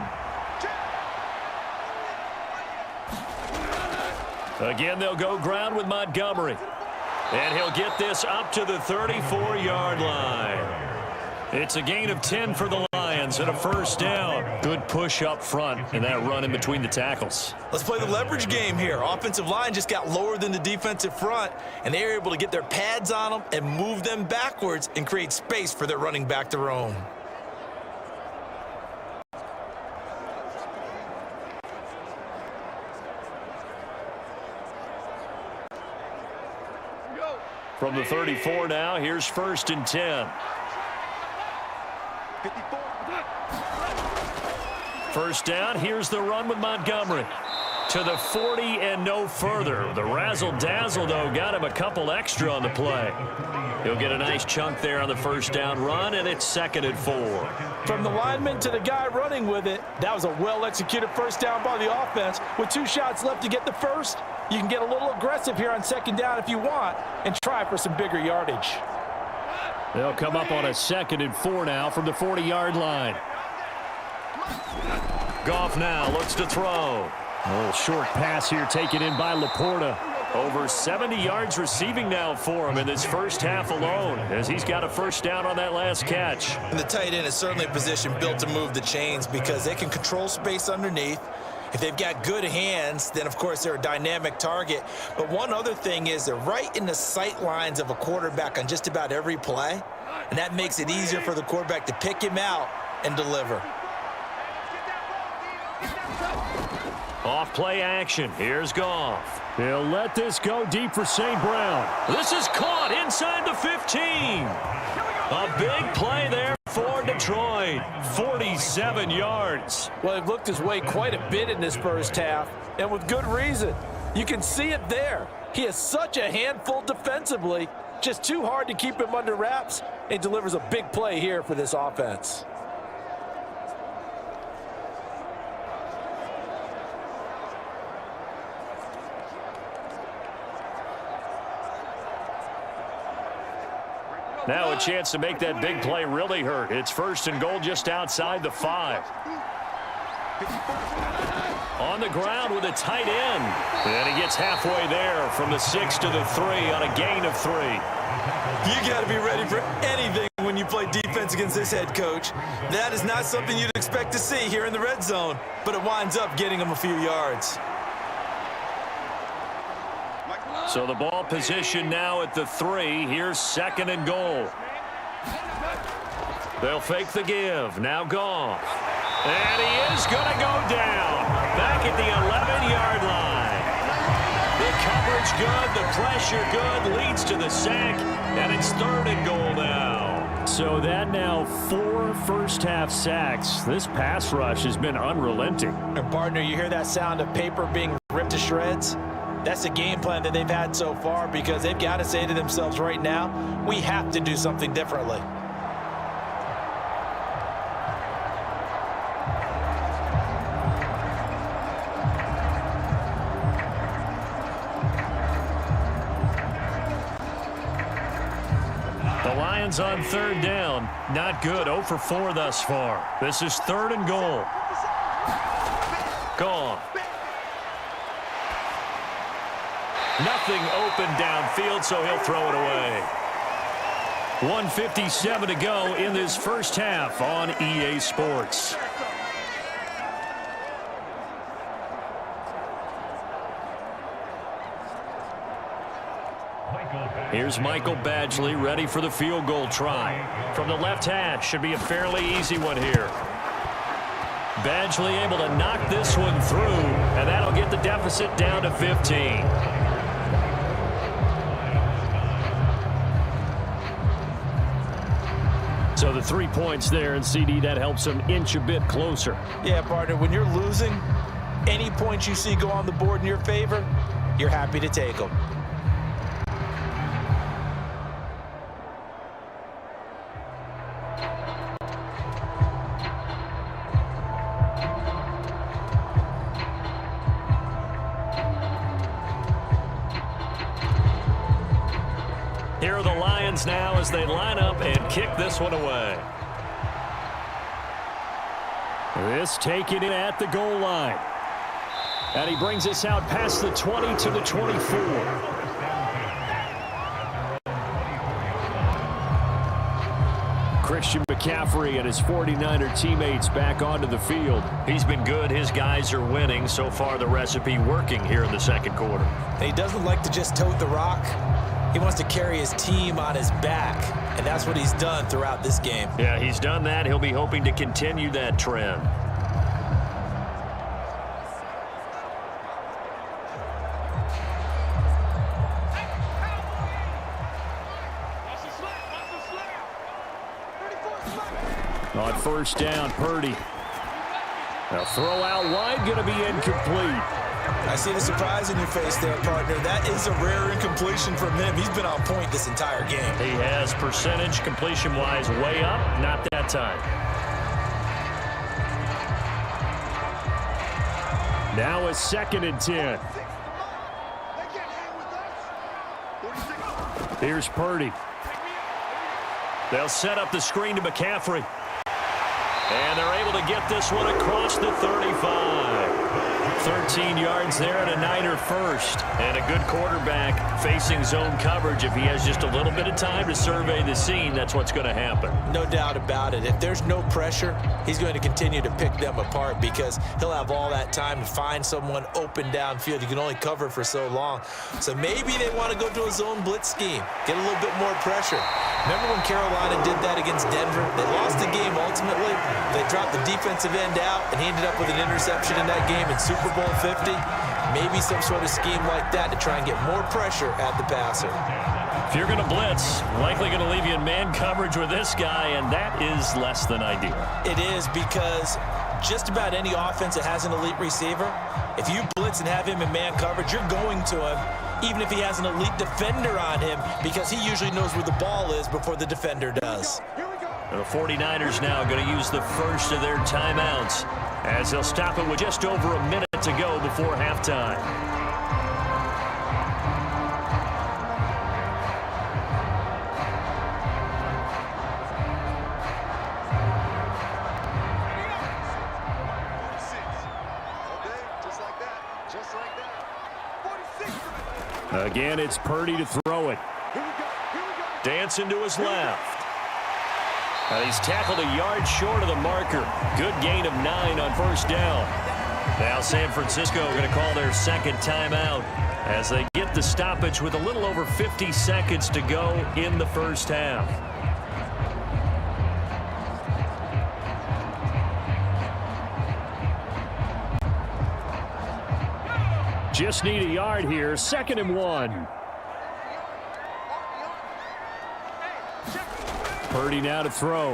Again, they'll go ground with Montgomery. And he'll get this up to the 34-yard line. It's a gain of 10 for the Lions and a first down. Good push up front and that run in between the tackles. Let's play the leverage game here. Offensive line just got lower than the defensive front, and they were able to get their pads on them and move them backwards and create space for their running back to roam. From the 34 now, here's 1st and 10. 1st down, here's the run with Montgomery. To the 40 and no further. The razzle-dazzle, though, got him a couple extra on the play. He'll get a nice chunk there on the 1st down run, and it's 2nd and 4. From the lineman to the guy running with it, that was a well-executed 1st down by the offense. With 2 shots left to get the first, you can get a little aggressive here on 2nd down if you want and try for some bigger yardage. They'll come up on a 2nd and 4 now from the 40-yard line. Goff now looks to throw. A little short pass here taken in by Laporta. Over 70 yards receiving now for him in this first half alone, as he's got a 1st down on that last catch. And the tight end is certainly a position built to move the chains because they can control space underneath. If they've got good hands, then, of course, they're a dynamic target. But one other thing is they're right in the sight lines of a quarterback on just about every play, and that makes it easier for the quarterback to pick him out and deliver. Off play action. Here's Goff. He'll let this go deep for St. Brown. This is caught inside the 15. A big play there for Detroit. 47 yards. Well, they've looked his way quite a bit in this first half, and with good reason. You can see it there. He is such a handful defensively. Just too hard to keep him under wraps, and delivers a big play here for this offense. Now a chance to make that big play really hurt. It's 1st and goal just outside the 5. On the ground with a tight end. And he gets halfway there from the 6 to the 3 on a gain of 3. You got to be ready for anything when you play defense against this head coach. That is not something you'd expect to see here in the red zone, but it winds up getting him a few yards. So the ball position now at the 3. Here's 2nd and goal. They'll fake the give. Now Goff. And he is going to go down. Back at the 11-yard line. The coverage good. The pressure good. Leads to the sack. And it's 3rd and goal now. So that now 4 first-half sacks. This pass rush has been unrelenting. And partner, you hear that sound of paper being ripped to shreds? That's the game plan that they've had so far because they've got to say to themselves right now, we have to do something differently. The Lions on 3rd down. Not good. 0 for 4 thus far. This is 3rd and goal. Goff. Nothing open downfield, so he'll throw it away. 1:57 to go in this first half on EA Sports. Here's Michael Badgley ready for the field goal try. From the left hash, should be a fairly easy one here. Badgley able to knock this one through, and that'll get the deficit down to 15. So the 3 points there, and CD, that helps them inch a bit closer. Yeah, partner, when you're losing, any points you see go on the board in your favor, you're happy to take them. Here are the Lions now as they line up and kick this one away. This taken in at the goal line. And he brings us out past the 20 to the 24. Christian McCaffrey and his 49er teammates back onto the field. He's been good. His guys are winning. So far, the recipe working here in the second quarter. He doesn't like to just tote the rock. He wants to carry his team on his back, and that's what he's done throughout this game. Yeah, he's done that. He'll be hoping to continue that trend. On first down, Purdy. A throw out wide, going to be incomplete. I see the surprise in your face there, partner. That is a rare incompletion from him. He's been on point this entire game. He has percentage completion-wise way up. Not that time. Now a 2nd and 10. Here's Purdy. They'll set up the screen to McCaffrey. And they're able to get this one across the 35. 13 yards there and a Niner first. And a good quarterback facing zone coverage. If he has just a little bit of time to survey the scene, that's what's going to happen. No doubt about it. If there's no pressure, he's going to continue to pick them apart because he'll have all that time to find someone open downfield. You can only cover for so long. So maybe they want to go to a zone blitz scheme, get a little bit more pressure. Remember when Carolina did that against Denver? They lost the game ultimately. They dropped the defensive end out, and he ended up with an interception in that game in Super Bowl 50. Maybe some sort of scheme like that to try and get more pressure at the passer. If you're going to blitz, likely going to leave you in man coverage with this guy, and that is less than ideal. It is because just about any offense that has an elite receiver, if you blitz and have him in man coverage, you're going to him even if he has an elite defender on him because he usually knows where the ball is before the defender does. The 49ers now going to use the first of their timeouts as they'll stop it with just over a minute to go before halftime. Again, it's Purdy to throw it. Dancing to his left. He's tackled a yard short of the marker. Good gain of 9 on first down. Now San Francisco going to call their second timeout as they get the stoppage with a little over 50 seconds to go in the first half. Just need a yard here. 2nd and 1. Purdy now to throw.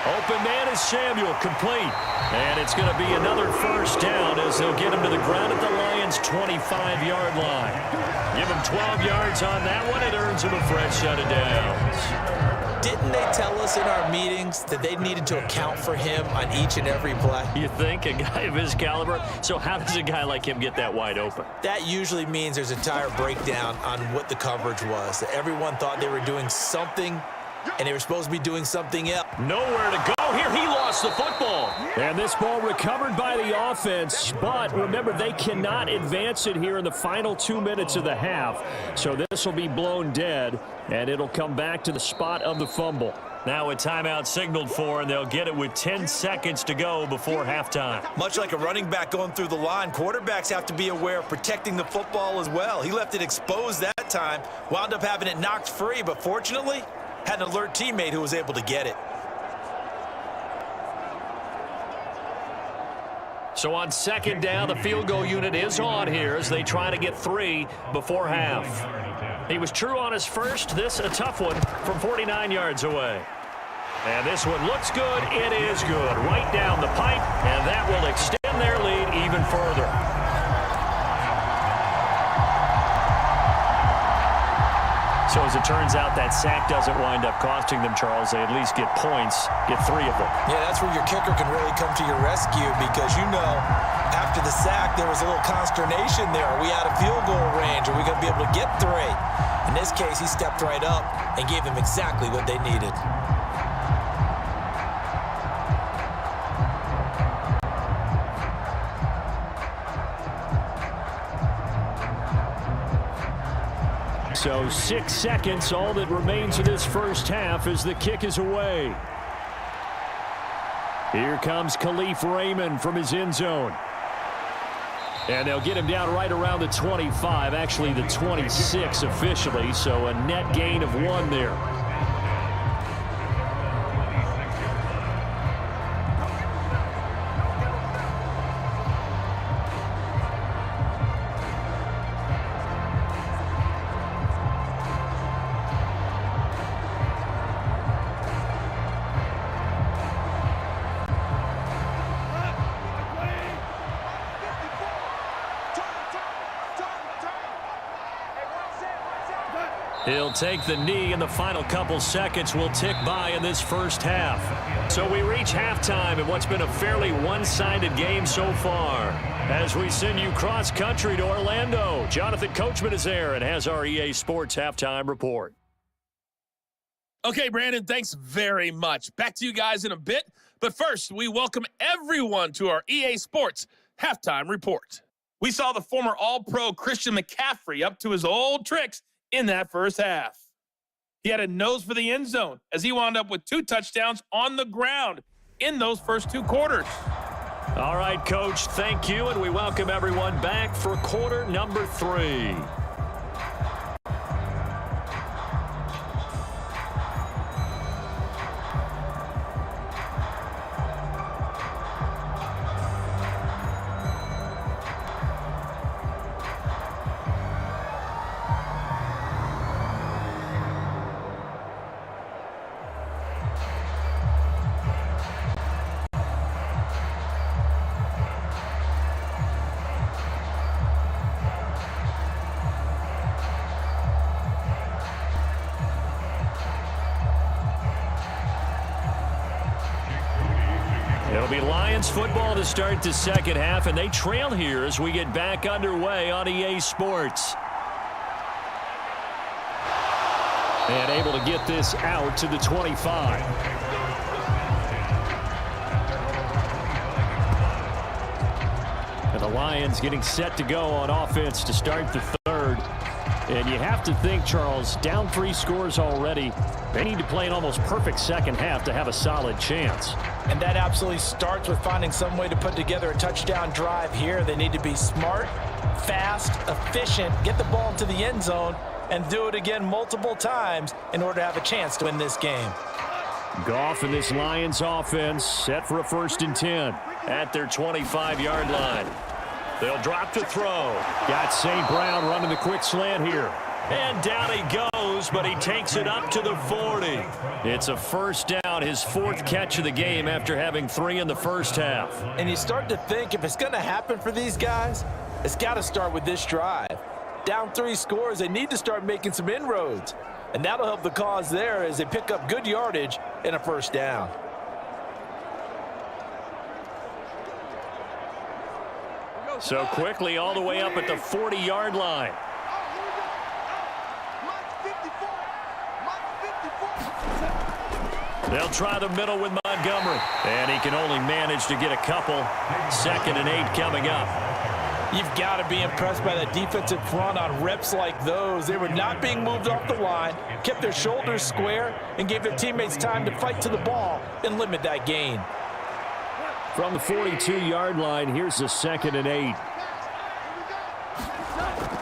Open man is Samuel, complete. And it's going to be another first down as they'll get him to the ground at the Lions' 25-yard line. Give him 12 yards on that one. It earns him a fresh set of downs. Didn't they tell us in our meetings that they needed to account for him on each and every play? You think? A guy of his caliber? So how does a guy like him get that wide open? That usually means there's a entire breakdown on what the coverage was. That everyone thought they were doing something, and they were supposed to be doing something else. Nowhere to go here. He lost the football. And this ball recovered by the offense. But remember, they cannot advance it here in the final 2 minutes of the half. So this will be blown dead, and it'll come back to the spot of the fumble. Now a timeout signaled for, and they'll get it with 10 seconds to go before halftime. Much like a running back going through the line, quarterbacks have to be aware of protecting the football as well. He left it exposed that time, wound up having it knocked free, but fortunately, had an alert teammate who was able to get it. So on 2nd down, the field goal unit is on here as they try to get 3 before half. He was true on his first. This a tough one from 49 yards away. And this one looks good. It is good. Right down the pipe, and that will extend their lead even further. So as it turns out, that sack doesn't wind up costing them, Charles. They at least get points, get 3 of them. Yeah, that's where your kicker can really come to your rescue because, you know, after the sack, there was a little consternation there. Are we out of field goal range? Are we going to be able to get 3? In this case, he stepped right up and gave them exactly what they needed. So 6 seconds, all that remains of this first half as the kick is away. Here comes Khalif Raymond from his end zone. And they'll get him down right around the 25, actually the 26 officially, so a net gain of 1 there. He'll take the knee, and the final couple seconds will tick by in this first half. So we reach halftime in what's been a fairly one-sided game so far. As we send you cross-country to Orlando, Jonathan Coachman is there and has our EA Sports Halftime Report. Okay, Brandon, thanks very much. Back to you guys in a bit. But first, we welcome everyone to our EA Sports Halftime Report. We saw the former All-Pro Christian McCaffrey up to his old tricks in that first half. He had a nose for the end zone as he wound up with 2 touchdowns on the ground in those first 2 quarters. All right, Coach, thank you, and we welcome everyone back for quarter number 3. It'll be Lions football to start the second half, and they trail here as we get back underway on EA Sports. And able to get this out to the 25. And the Lions getting set to go on offense to start the third. And you have to think, Charles, down 3 scores already. They need to play an almost perfect second half to have a solid chance. And that absolutely starts with finding some way to put together a touchdown drive here. They need to be smart, fast, efficient, get the ball into the end zone, and do it again multiple times in order to have a chance to win this game. Goff and this Lions offense set for a 1st and 10 at their 25-yard line. They'll drop to throw. Got St. Brown running the quick slant here. And down he goes, but he takes it up to the 40. It's a first down, his 4th catch of the game after having 3 in the first half. And you start to think if it's going to happen for these guys, it's got to start with this drive. Down 3 scores, they need to start making some inroads. And that'll help the cause there as they pick up good yardage and a first down. So quickly all the way up at the 40-yard line. They'll try the middle with Montgomery. And he can only manage to get a couple. 2nd and 8 coming up. You've got to be impressed by that defensive front on reps like those. They were not being moved off the line, kept their shoulders square, and gave their teammates time to fight to the ball and limit that gain. From the 42-yard line, here's the 2nd and 8.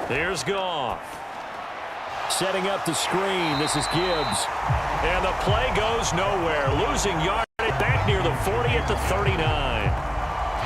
There's Goff. Setting up the screen. This is Gibbs. And the play goes nowhere. Losing yardage back near the 40 at the 39.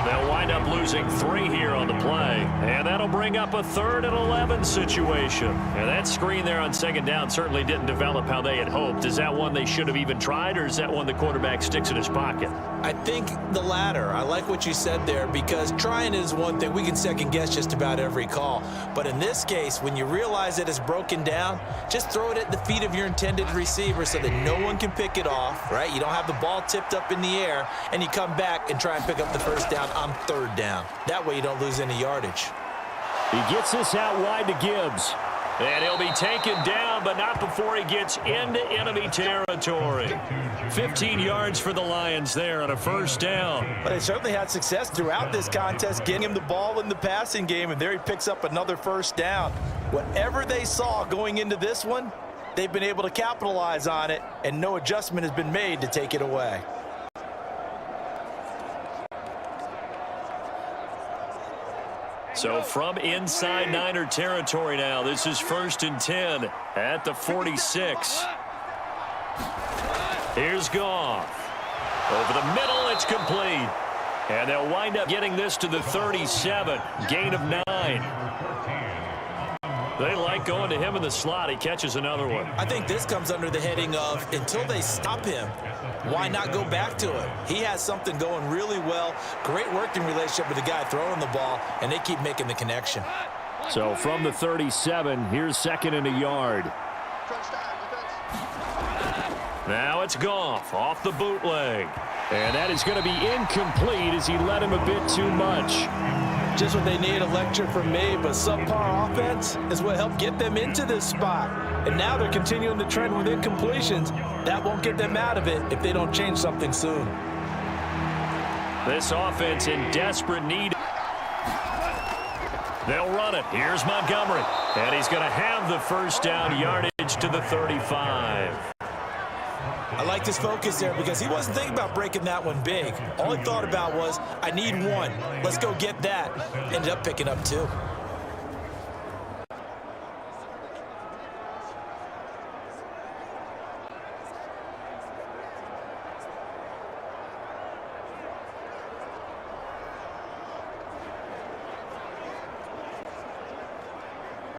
They'll wind up losing 3 here on the play. And that'll bring up a 3rd and 11 situation. And that screen there on 2nd down certainly didn't develop how they had hoped. Is that one they should have even tried, or is that one the quarterback sticks in his pocket? I think the latter. I like what you said there, because trying is one thing. We can second guess just about every call. But in this case, when you realize that it's broken down, just throw it at the feet of your intended receiver so that no one can pick it off, right? You don't have the ball tipped up in the air, and you come back and try and pick up the first down on 3rd down. That way you don't lose any yardage. He gets this out wide to Gibbs. And he'll be taken down, but not before he gets into enemy territory. 15 yards for the Lions there on a first down. But they certainly had success throughout this contest, getting him the ball in the passing game, and there he picks up another first down. Whatever they saw going into this one, they've been able to capitalize on it, and no adjustment has been made to take it away. So from inside Niner territory now, this is 1st and 10 at the 46. Here's Goff. Over the middle, it's complete. And they'll wind up getting this to the 37. Gain of 9. They like going to him in the slot. He catches another one. I think this comes under the heading of, until they stop him, why not go back to him? He has something going really well. Great working relationship with the guy throwing the ball, and they keep making the connection. So from the 37, here's 2nd and a yard. Now it's Goff off the bootleg. And that is going to be incomplete as he led him a bit too much. Just what they need, a lecture from me, but subpar offense is what helped get them into this spot. And now they're continuing the trend with incompletions. That won't get them out of it if they don't change something soon. This offense in desperate need. They'll run it. Here's Montgomery. And he's going to have the first down, yardage to the 35. I like his focus there because he wasn't thinking about breaking that one big. All he thought about was, I need one. Let's go get that. Ended up picking up 2.